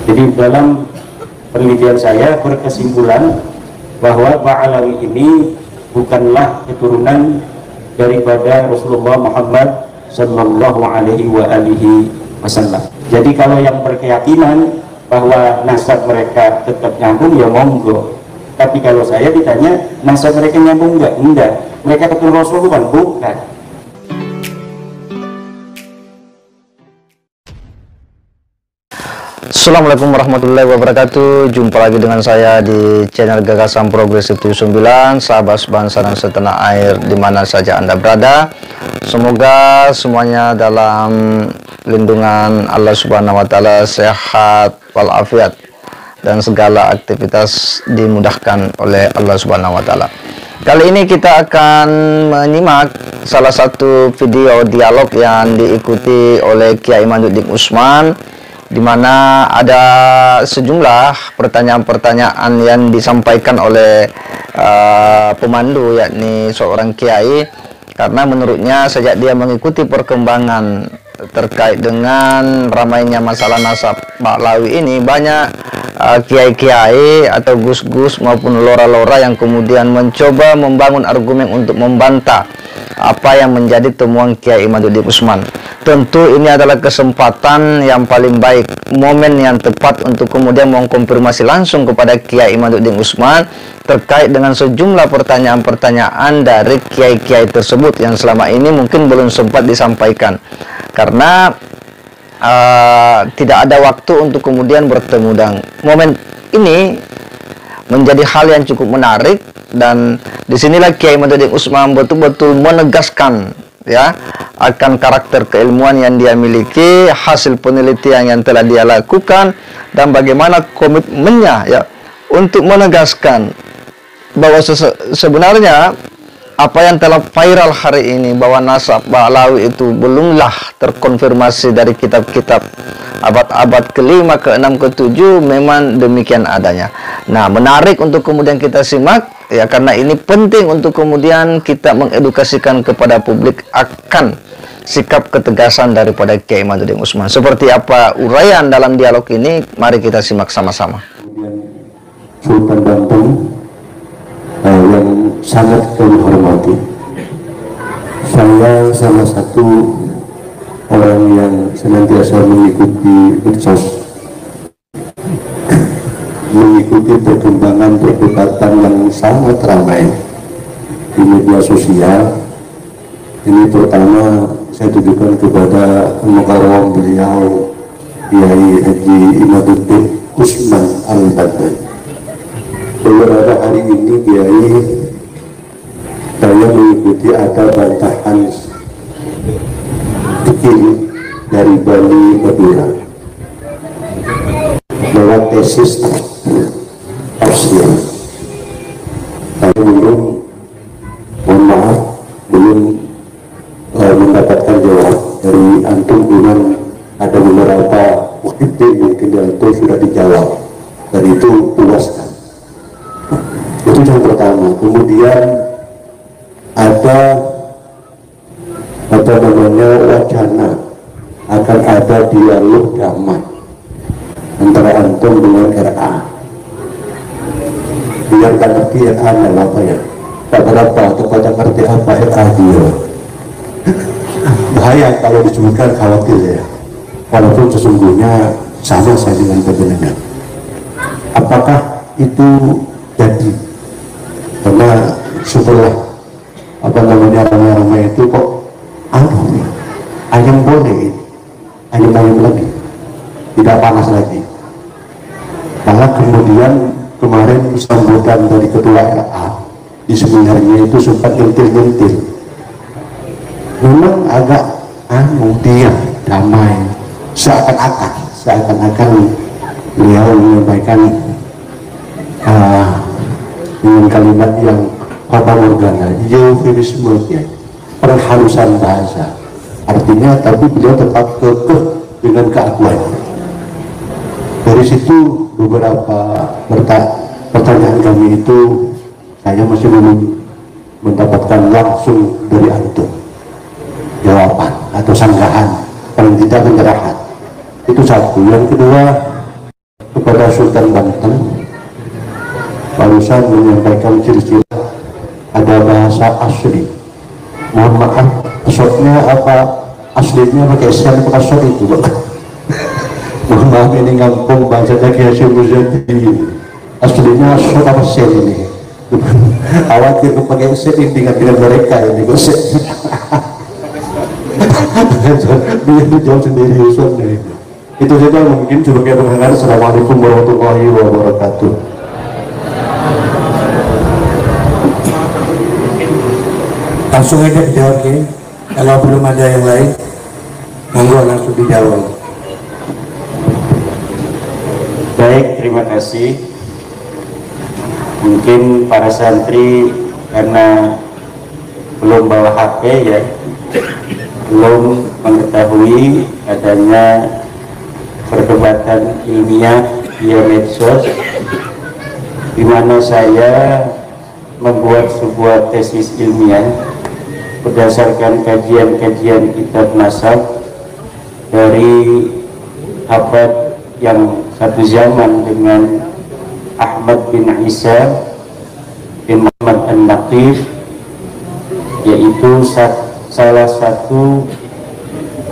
Jadi dalam penelitian saya berkesimpulan bahwa Ba'alawi ini bukanlah keturunan daripada Rasulullah Muhammad Sallallahu Alaihi Wasallam. Jadi kalau yang berkeyakinan bahwa nasab mereka tetap nyambung, ya monggo. Tapi kalau saya ditanya nasab mereka nyambung enggak. Mereka keturunan Rasul bukan. Assalamualaikum warahmatullahi wabarakatuh. Jumpa lagi dengan saya di channel Gagasan Progresif 79. Sahabat sebangsa dan setanah air dimana saja Anda berada, semoga semuanya dalam lindungan Allah Subhanahu wa Ta'ala, sehat walafiat, dan segala aktivitas dimudahkan oleh Allah Subhanahu wa Ta'ala. Kali ini kita akan menyimak salah satu video dialog yang diikuti oleh Kiai Imaduddin Usman, di mana ada sejumlah pertanyaan-pertanyaan yang disampaikan oleh pemandu, yakni seorang kiai, karena menurutnya sejak dia mengikuti perkembangan terkait dengan ramainya masalah nasab Ba'alawi ini, banyak kiai-kiai atau gus-gus maupun lora-lora yang kemudian mencoba membangun argumen untuk membantah apa yang menjadi temuan Kiai Imaduddin Usman. Tentu ini adalah kesempatan yang paling baik, momen yang tepat untuk kemudian mengkonfirmasi langsung kepada Kiai Imaduddin Usman terkait dengan sejumlah pertanyaan-pertanyaan dari kiai-kiai tersebut yang selama ini mungkin belum sempat disampaikan, karena tidak ada waktu untuk kemudian bertemu. Dan momen ini menjadi hal yang cukup menarik, dan disinilah Kiai Imaduddin Usman betul-betul menegaskan ya akan karakter keilmuan yang dia miliki, hasil penelitian yang telah dia lakukan, dan bagaimana komitmennya ya untuk menegaskan bahwa sebenarnya apa yang telah viral hari ini, bahwa nasab Ba'alawi itu belumlah terkonfirmasi dari kitab-kitab abad-abad ke-5, ke-6, ke-7, memang demikian adanya. Nah, menarik untuk kemudian kita simak ya, karena ini penting untuk kemudian kita mengedukasikan kepada publik akan sikap ketegasan daripada Kiai Imaduddin Usman. Seperti apa uraian dalam dialog ini, mari kita simak sama-sama. Sultan Bantung yang sangat kami hormati, saya salah satu orang yang senantiasa mengikuti medsos, mengikuti perkembangan perdebatan yang sangat ramai di media sosial. Ini terutama saya tujukan kepada mukarram beliau Kiai Haji Imaduddin Usman Al-Badani. Beberapa hari ini Kiai, saya mengikuti ada bantahan kecil dari Bali Madura lewat tesis tafsir. Saya belum, mohon maaf, belum mendapatkan jawab dari antum. Dengan ada beberapa waktu mungkin itu sudah dijawab, dan itu puaskan. Itu yang pertama. Kemudian ada wacana akan ada dialog damai antara antum dengan RA. Biar tak ngerti RA apa ya, tak berapa atau pada ngerti apa RA dia. Bahaya kalau disebutkan, khawatir ya, walaupun sesungguhnya sama saya dengan pendengar. Apakah itu jadi? Karena setelah ramai-ramai itu kok ayam boleh, ayam lagi, tidak panas lagi. Malah kemudian kemarin sambutan dari ketua RA di seminarnya itu sempat nyentil-nyentil, memang agak diam, damai, seakan-akan beliau menyampaikan dengan kalimat yang fatamorgana, eufemisme, perhalusan bahasa. Artinya, tapi beliau tetap kekeh dengan keakuan. Dari situ beberapa pertanyaan kami itu saya masih belum mendapatkan langsung dari antum jawaban atau sanggahan, paling tidak pencerahan. Itu satu. Yang kedua, kepada Sultan Banten barusan menyampaikan ciri-ciri ada bahasa asli. Mohon maaf, shotnya apa aslinya pakai sen apa shot itu Pak? Mohon maaf, ini ngampung bahasa Kiai Hasyim Muzadi, aslinya shot apa sen ini? Khawatir pakai sen ini dengan mereka ini gosip. Dia jawab sendiri Ustaz. Itu saja mungkin sebagai pendengar. Assalamualaikum warahmatullahi wabarakatuh. Langsung aja dijawab ya. Kalau belum ada yang lain, monggo langsung dijawab. Baik, terima kasih. Mungkin para santri karena belum bawa HP ya, belum mengetahui adanya perdebatan ilmiah via medsos, di mana saya membuat sebuah tesis ilmiah berdasarkan kajian-kajian kitab nasab dari abad yang satu zaman dengan Ahmad bin Isa bin Muhammad An-Naqif, yaitu salah satu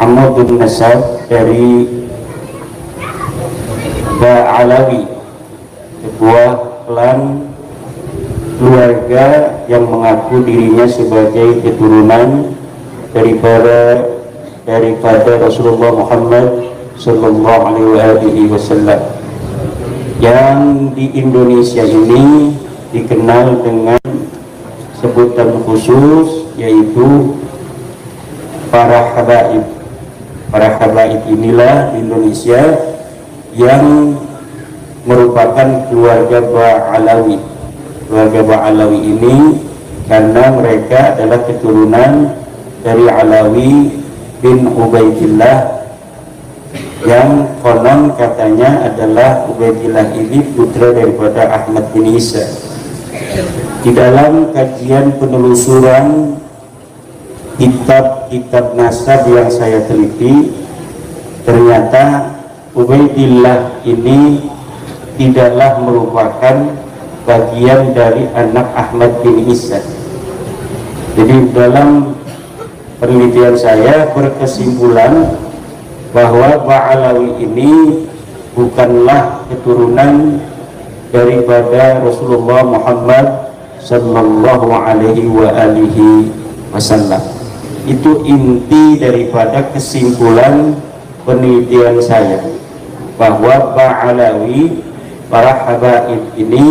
amudun nasab dari Ba'alawi, sebuah klan keluarga yang mengaku dirinya sebagai keturunan daripada Rasulullah Muhammad Sallallahu Alaihi Wasallam, yang di Indonesia ini dikenal dengan sebutan khusus yaitu para habaib. Para habaib inilah di Indonesia yang merupakan keluarga Ba'alawi. Keluarga Ba'alawi ini karena mereka adalah keturunan dari Alawi bin Ubaidillah, yang konon katanya adalah Ubaidillah ini putra daripada Ahmad bin Isa. Di dalam kajian penelusuran kitab-kitab nasab yang saya teliti, ternyata Ubaidillah ini tidaklah merupakan bagian dari anak Ahmad bin Isa. Jadi dalam penelitian saya berkesimpulan bahwa Ba'alawi ini bukanlah keturunan daripada Rasulullah Muhammad Sallallahu Alaihi Wasallam. Itu inti daripada kesimpulan penelitian saya, bahwa Ba'alawi, para habaib ini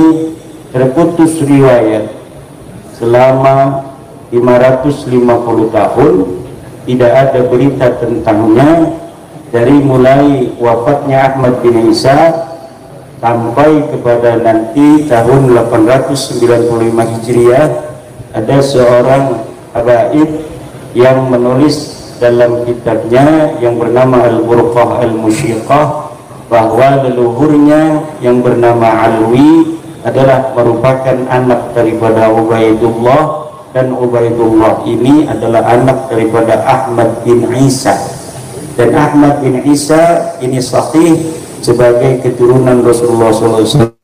terputus riwayat selama 550 tahun, tidak ada berita tentangnya dari mulai wafatnya Ahmad bin Isa sampai kepada nanti tahun 895 Hijriah. Ada seorang habaib yang menulis dalam kitabnya yang bernama Al-Burqah Al-Musyiqah bahwa leluhurnya yang bernama Alwi adalah merupakan anak daripada Ubaidullah, dan Ubaidullah ini adalah anak daripada Ahmad bin Isa, dan Ahmad bin Isa ini sahih sebagai keturunan Rasulullah SAW.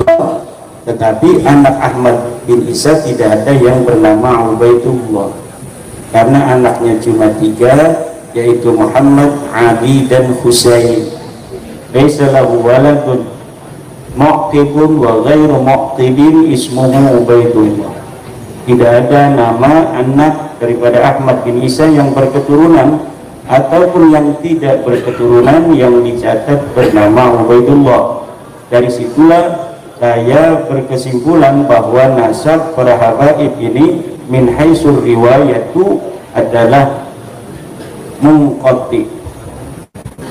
Tetapi anak Ahmad bin Isa tidak ada yang bernama Ubaidullah, karena anaknya cuma 3, yaitu Muhammad, Ali, dan Husain. Laisa lahu waladun mu'tibun wa ghairu mu'tibin ismuhu Ubaidullah. Tidak ada nama anak daripada Ahmad bin Isa yang berketurunan ataupun yang tidak berketurunan yang dicatat bernama Ubaidullah. Dari situlah saya berkesimpulan bahwa nasab para habaib ini min haitsul riwayatu adalah munqati,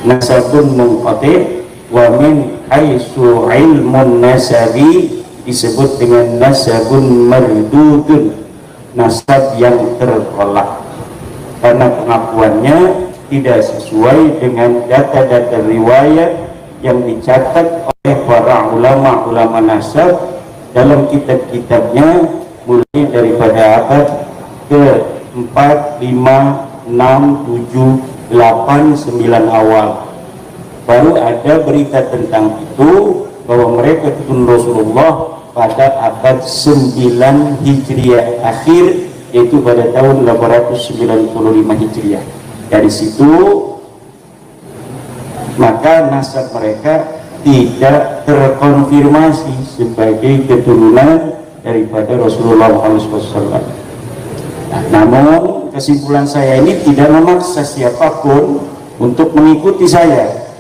nasabun munqati, wa min haitsu ilmun nasabi disebut dengan nasabun mardudun, nasab yang tertolak karena pengakuannya tidak sesuai dengan data-data riwayat yang dicatat oleh para ulama-ulama nasab dalam kitab-kitabnya, mulai daripada abad ke-4, 5, 6, 7, 8, 9 awal. Baru ada berita tentang itu, bahwa bahwa mereka keturunan Rasulullah pada abad 9 Hijriah akhir, yaitu pada tahun 895 Hijriah. Dari situ maka nasab mereka tidak terkonfirmasi sebagai keturunan daripada Rasulullah SAW. Nah, namun kesimpulan saya ini tidak memaksa siapapun untuk mengikuti saya.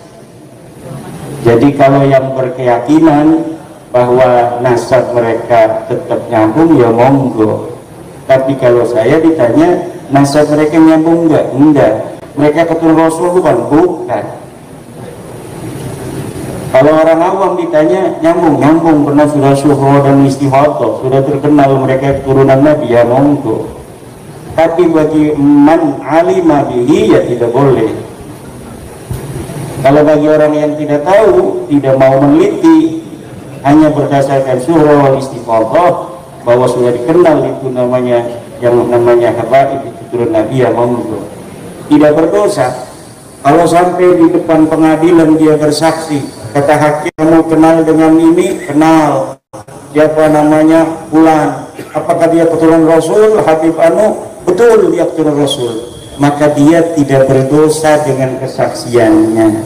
Jadi kalau yang berkeyakinan bahwa nasab mereka tetap nyambung, ya monggo. Tapi kalau saya ditanya nasab mereka nyambung enggak? Enggak. Mereka keturunan Rasul bukan. Kalau orang awam ditanya nyambung karena sudah syuhra dan istifadah, sudah terkenal mereka keturunan Nabi, ya monggo. Tapi bagi man alima bihi, ya tidak boleh. Kalau bagi orang yang tidak tahu, tidak mau meneliti, hanya berdasarkan syuhra wal istifadah bahwa sudah dikenal itu namanya, yang namanya habaib itu turun Nabi, ya monggo. Tidak berdosa. Kalau sampai di depan pengadilan dia bersaksi, kata hakim, kamu kenal dengan ini? Kenal. Siapa namanya? Fulan. Apakah dia keturunan Rasul? Habib Anu? Betul, dia keturunan Rasul. Maka dia tidak berdosa dengan kesaksiannya,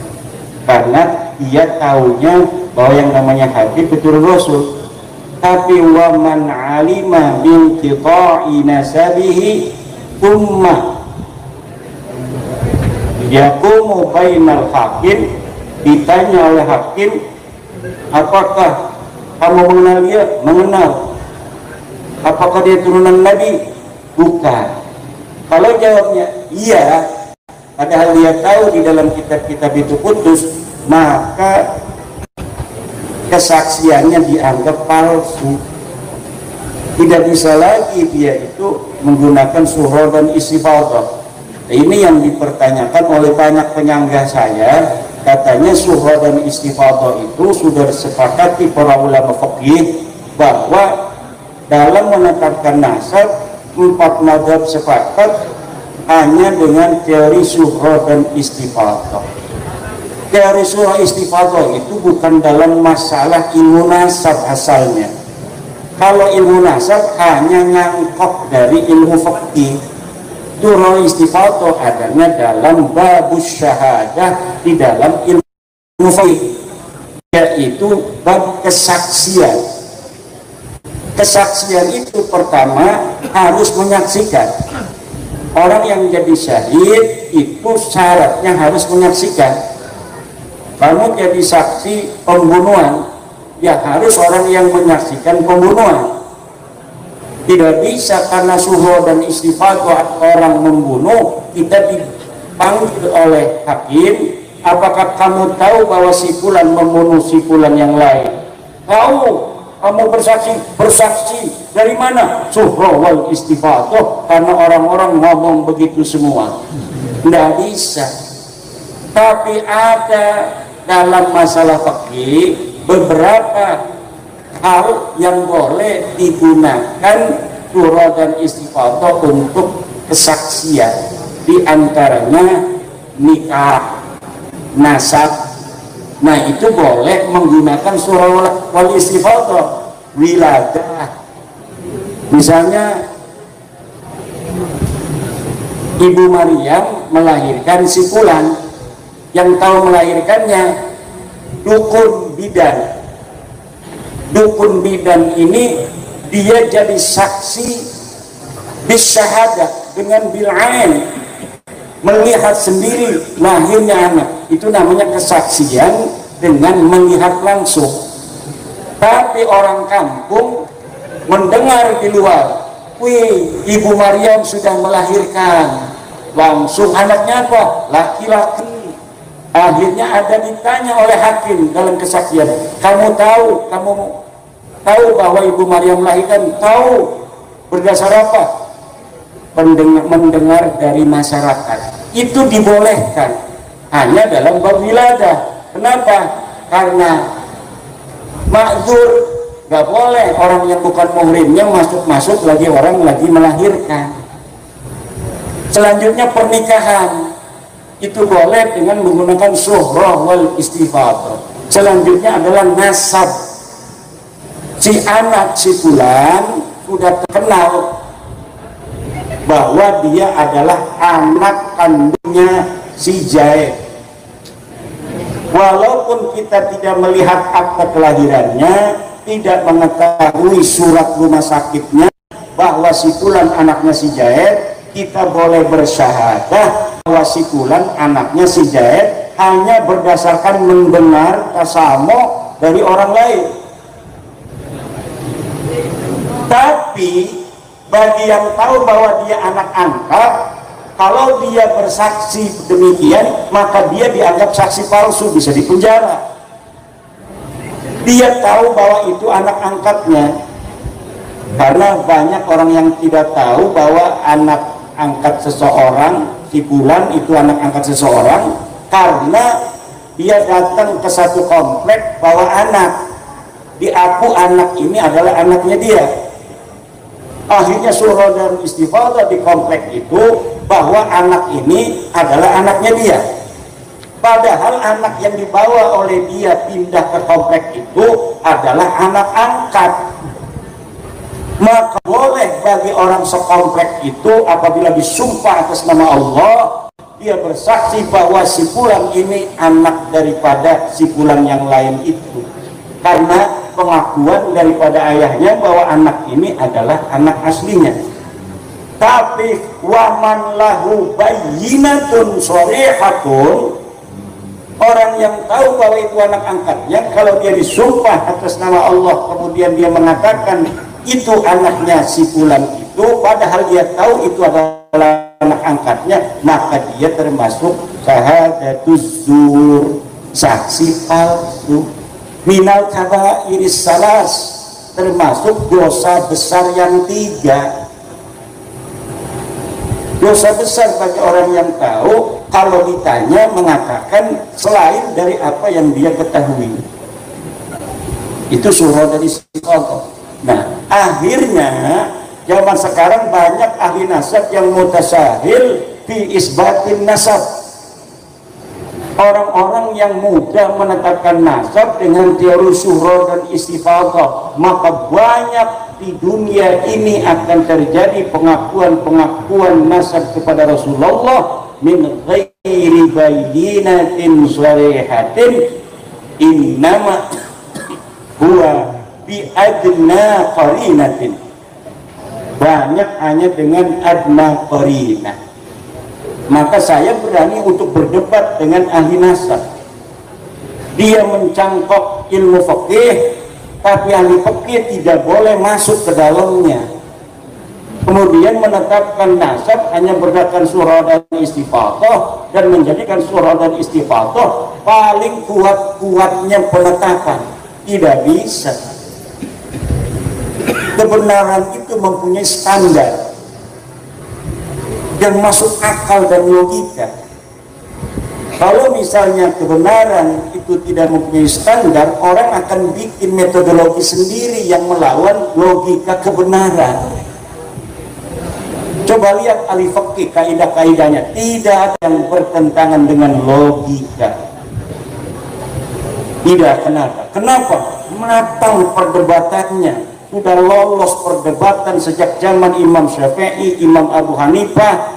karena dia tahunya bahwa yang namanya Habib keturunan Rasul. Tapi wa man alima bin qita'i nasabihi thumma yaqumu bainal hakim, ditanya oleh hakim, apakah kamu mengenal dia? Mengenal. Apakah dia turunan Nabi? Bukan. Kalau jawabnya iya, padahal dia tahu di dalam kitab-kitab itu putus, maka kesaksiannya dianggap palsu. Tidak bisa lagi dia itu menggunakan syuhra dan istifadah. Ini yang dipertanyakan oleh banyak penyangga saya. Katanya syuhra dan istifadah itu sudah disepakati para ulama fikih bahwa dalam menetapkan nasab 4 mazhab sepakat hanya dengan teori syuhra dan istifadah. Teori syuhra istifadah itu bukan dalam masalah ilmu nasab asalnya. Kalau ilmu nasab hanya nyangkok dari ilmu fikih. Syuhra istifadah adanya dalam babus syahadah, di dalam ilmu fikih, yaitu bab kesaksian. Kesaksian itu pertama harus menyaksikan. Orang yang jadi syahid itu syaratnya harus menyaksikan. Kamu jadi saksi pembunuhan, ya harus orang yang menyaksikan pembunuhan. Tidak bisa karena syuhra dan istifadah orang membunuh kita dipanggil oleh hakim, apakah kamu tahu bahwa si fulan membunuh si fulan yang lain? Tahu. Kamu bersaksi dari mana? Syuhra wal istifadah, karena orang-orang ngomong begitu semua. Tidak bisa. Tapi ada dalam masalah fikih beberapa hal yang boleh digunakan syuhra dan istifadah untuk kesaksian. Di antaranya nikah, nasab. Nah itu boleh menggunakan syuhra wal istifadah. Wiladah, misalnya Ibu Maryam melahirkan si fulan, yang tahu melahirkannya dukun bidan. Dukun bidan ini dia jadi saksi bisyahadah dengan bil'ain, melihat sendiri lahirnya anak. Itu namanya kesaksian dengan melihat langsung. Tapi orang kampung mendengar di luar, wih, Ibu Maryam sudah melahirkan, langsung anaknya apa? Laki-laki. Akhirnya ada ditanya oleh hakim dalam kesaksian, kamu tahu bahwa Ibu Maryam melahirkan? Tahu. Berdasar apa? Mendengar dari masyarakat. Itu dibolehkan hanya dalam bab wiladah. Kenapa? Karena ma'dzur, gak boleh orang yang bukan muhrimnya masuk lagi orang lagi melahirkan. Selanjutnya pernikahan itu boleh dengan menggunakan syuhra wal istifadah. Selanjutnya adalah nasab. si anak si fulan sudah terkenal bahwa dia adalah anak kandungnya si Zaid. Walaupun kita tidak melihat akta kelahirannya, tidak mengetahui surat rumah sakitnya bahwa si fulan anaknya si Zaid, kita boleh bersyahadah bahwa si fulan anaknya si Zaid hanya berdasarkan mendengar tasamo dari orang lain. Tapi bagi yang tahu bahwa dia anak angkat, kalau dia bersaksi demikian, maka dia dianggap saksi palsu, bisa dipenjara. Dia tahu bahwa itu anak angkatnya, karena banyak orang yang tidak tahu bahwa anak angkat seseorang, si fulan itu anak angkat seseorang, karena dia datang ke satu komplek bawa anak, diaku anak ini adalah anaknya dia. Akhirnya surah dan istifadah di komplek itu bahwa anak ini adalah anaknya dia, padahal anak yang dibawa oleh dia pindah ke komplek itu adalah anak angkat. Maka boleh bagi orang sekomplek itu apabila disumpah atas nama Allah, dia bersaksi bahwa si fulan ini anak daripada si fulan yang lain itu, karena pengakuan daripada ayahnya bahwa anak ini adalah anak aslinya. Tapi waman lahu bayyinatun sharihatun, orang yang tahu bahwa itu anak angkatnya, kalau dia disumpah atas nama Allah kemudian dia mengatakan itu anaknya si fulan itu, padahal dia tahu itu adalah anak angkatnya, maka dia termasuk syahadatuz zur, saksi palsu. Minal kabairis salas, termasuk dosa besar yang 3. Dosa besar bagi orang yang tahu kalau ditanya mengatakan selain dari apa yang dia ketahui. Itu surah dari istiqomah. Nah, akhirnya zaman sekarang banyak ahli nasab yang mutasahil fi isbatin nasab. Orang-orang yang mudah menetapkan nasab dengan teori surah dan istifadah, maka banyak di dunia ini akan terjadi pengakuan-pengakuan nasab kepada Rasulullah min ghairi bayyinatin sharihatin, innama huwa bi adna qarinatin. Banyak hanya dengan adna qarinah. Maka saya berani untuk berdebat dengan ahli nasab. Dia mencangkok ilmu fikih, tapi ahli fikih tidak boleh masuk ke dalamnya. Kemudian menetapkan nasab hanya berdasarkan surah dan istifadah, dan menjadikan surah dan istifadah paling kuat-kuatnya penetapan. Tidak bisa. Kebenaran itu mempunyai standar yang masuk akal dan logika. Kalau misalnya kebenaran itu tidak mempunyai standar, orang akan bikin metodologi sendiri yang melawan logika kebenaran. Coba lihat ahli fikih, kaidah-kaidahnya tidak ada yang bertentangan dengan logika. Tidak. Kenapa? Matang perdebatannya. Sudah lolos perdebatan sejak zaman Imam Syafi'i, Imam Abu Hanifah,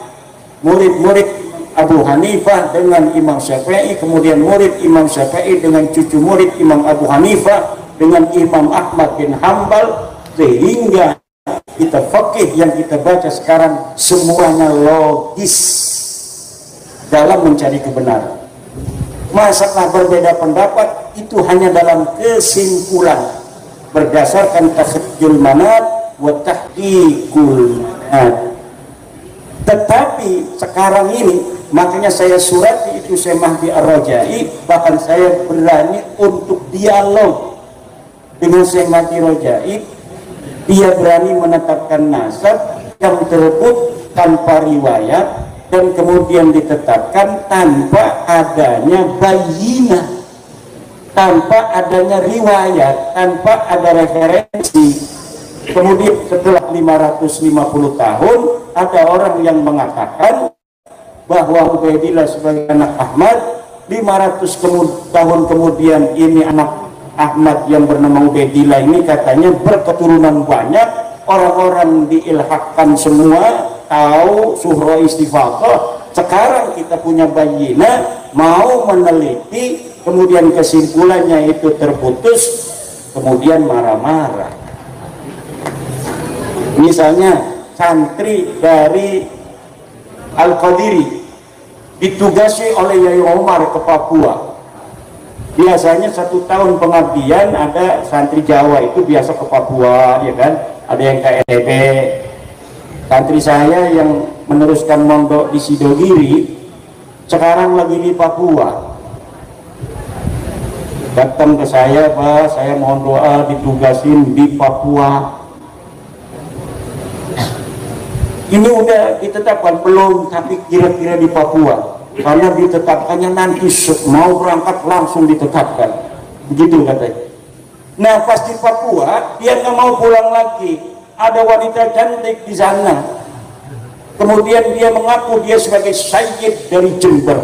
murid-murid Abu Hanifah dengan Imam Syafi'i, kemudian murid Imam Syafi'i dengan cucu murid Imam Abu Hanifah dengan Imam Ahmad bin Hambal, sehingga kita fikih yang kita baca sekarang semuanya logis dalam mencari kebenaran. Masalah berbeda pendapat itu hanya dalam kesimpulan berdasarkan takhrijul manat wa tahqiqul manat. Tetapi sekarang ini, makanya saya surati itu Syekh Mahdi Ar-Rajai, bahkan saya berani untuk dialog dengan Syekh Mahdi Ar-Rajai. Dia berani menetapkan nasab yang tersebut tanpa riwayat dan kemudian ditetapkan tanpa adanya bayyinah, tanpa adanya riwayat, tanpa ada referensi. Kemudian setelah 550 tahun ada orang yang mengatakan bahwa Ubaidillah sebagai anak Ahmad, 500 tahun kemudian ini anak Ahmad yang bernama Ubaidillah ini katanya berketurunan banyak, orang-orang diilhakkan semua tahu suhro istifaqah. Sekarang kita punya bayina, mau meneliti, kemudian kesimpulannya itu terputus, kemudian marah-marah. Misalnya santri dari Al-Qadiri ditugasi oleh Yai Omar ke Papua. Biasanya 1 tahun pengabdian ada santri Jawa itu biasa ke Papua, ya kan? Ada yang ke NTB. Santri saya yang meneruskan mondok di Sidogiri sekarang lagi di Papua. Datang ke saya, Pak, saya mohon doa ditugasin di Papua. Ini udah ditetapkan belum, tapi kira-kira di Papua. Karena ditetapkannya nanti mau berangkat langsung ditetapkan, begitu katanya. Nah pas di Papua dia nggak mau pulang lagi, ada wanita cantik di sana. Kemudian dia mengaku dia sebagai sayyid dari Jember,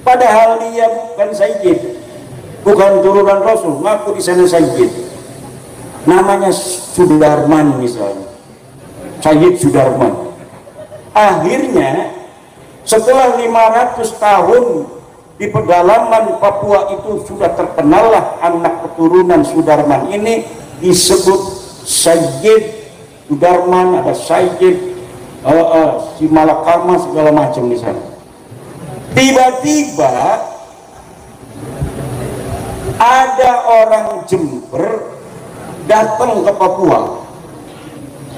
padahal dia bukan sayyid, bukan turunan Rasul, mengaku di sana sayyid. Namanya Sudarman misalnya, Sayyid Sudarman. Akhirnya setelah 500 tahun di pedalaman Papua itu sudah terkenal lah anak keturunan Sudarman ini disebut Sayyid Sudarman, ada Sayyid si Malakama segala macam di sana. Tiba-tiba ada orang Jember datang ke Papua,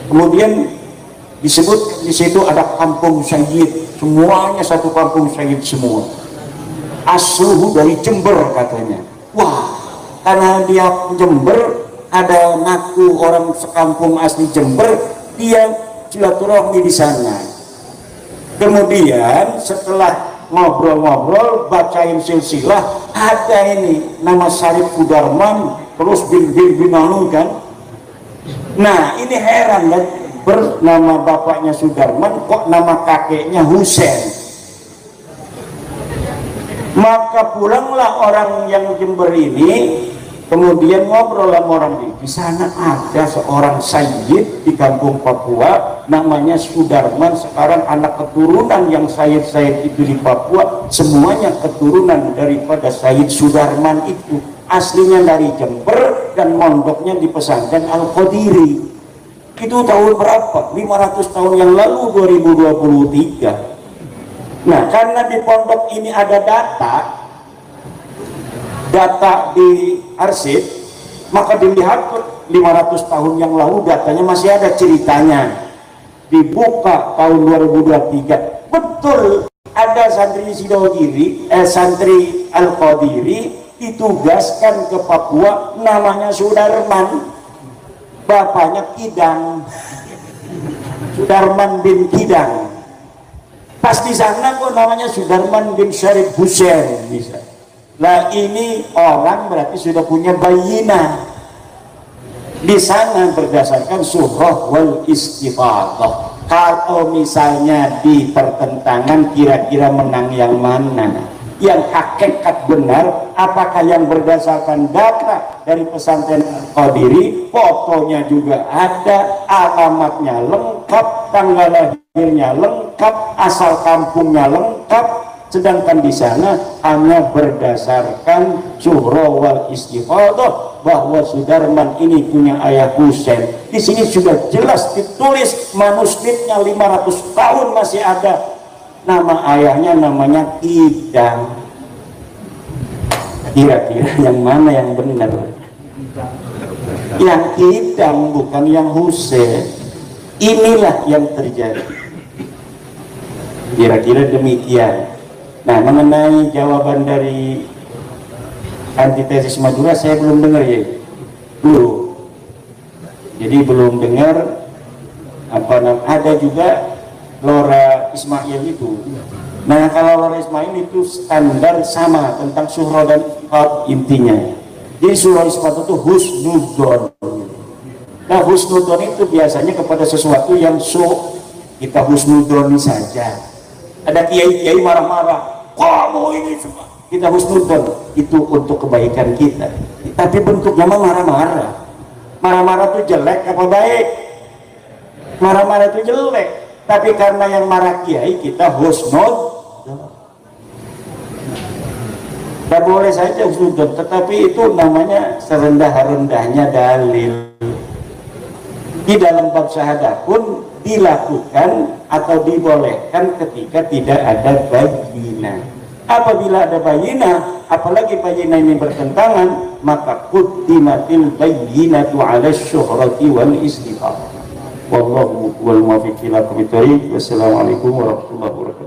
kemudian disebut di situ ada kampung Sayyid, semuanya satu kampung Sayyid semua, asluhu dari Jember katanya. Wah, karena dia Jember, ada ngaku orang sekampung asli Jember, dia silaturahmi di sana. Kemudian setelah ngobrol-ngobrol, bacain silsilah, ada ini nama Syarif Sudarman, terus bin Anu kan. Nah ini heran kan, bernama bapaknya Sudarman kok nama kakeknya Husain. Maka pulanglah orang yang Jember ini, kemudian ngobrol sama orang ini. Di sana ada seorang sayyid di kampung Papua namanya Sudarman, sekarang anak keturunan yang sayyid-sayyid itu di Papua semuanya keturunan daripada Sayyid Sudarman itu, aslinya dari Jember dan mondoknya di pesantren Al-Qadiri. Itu tahun berapa? 500 tahun yang lalu, 2023. Nah karena di pondok ini ada data di arsip, maka dilihat 500 tahun yang lalu datanya masih ada ceritanya. Dibuka tahun 2023, betul ada santri Sidogiri, santri Al-Qadiri ditugaskan ke Papua, namanya Sudarman, bapaknya Kidang, Sudarman bin Kidang. Pas di sana kok namanya Sudarman bin Syarif Husain bisa. Lah ini orang berarti sudah punya bayina di sana berdasarkan surah wal istifaqah. Kalau misalnya di pertentangan kira-kira menang yang mana, yang hakikat benar, apakah yang berdasarkan data dari pesantren Qadiri, fotonya juga ada, alamatnya lengkap, tanggal lahirnya lengkap, asal kampungnya lengkap. Sedangkan di sana hanya berdasarkan surah wal istifaqah bahwa Sudarman ini punya ayah Husain. Di sini sudah jelas ditulis, manuskripnya 500 tahun masih ada. Nama ayahnya namanya Kidang. Kira-kira yang mana yang benar? Yang Kidang, bukan yang Husain. Inilah yang terjadi. Kira-kira demikian. Nah mengenai jawaban dari antitesis Madura saya belum dengar ya, belum. Jadi belum dengar apa namanya. Ada juga Lora Ismail itu. Nah kalau Lora Ismail itu standar sama tentang surah dan istifat intinya. Jadi surah istifat itu husnudzon. Nah husnudzon itu biasanya kepada sesuatu yang kita husnudzoni saja. Ada kiai-kiai marah-marah, kamu ini semua kita husnudzon, itu untuk kebaikan kita. tapi bentuknya mah marah-marah. Marah-marah itu jelek apa baik? Marah-marah itu jelek, tapi karena yang marah kiai kita husnul. Dan boleh saja husnul, tetapi itu namanya serendah-rendahnya dalil. Di dalam bab syahadah pun dilakukan atau dibolehkan ketika tidak ada bayinah. Apabila ada bayinah, apalagi bayinah ini bertentangan, maka quddimatil bayyinatu 'ala syuhrati wal istifad. Wallahu wal muwaffiq ila aqwamit thoriq. Wassalamualaikum warahmatullahi wabarakatuh.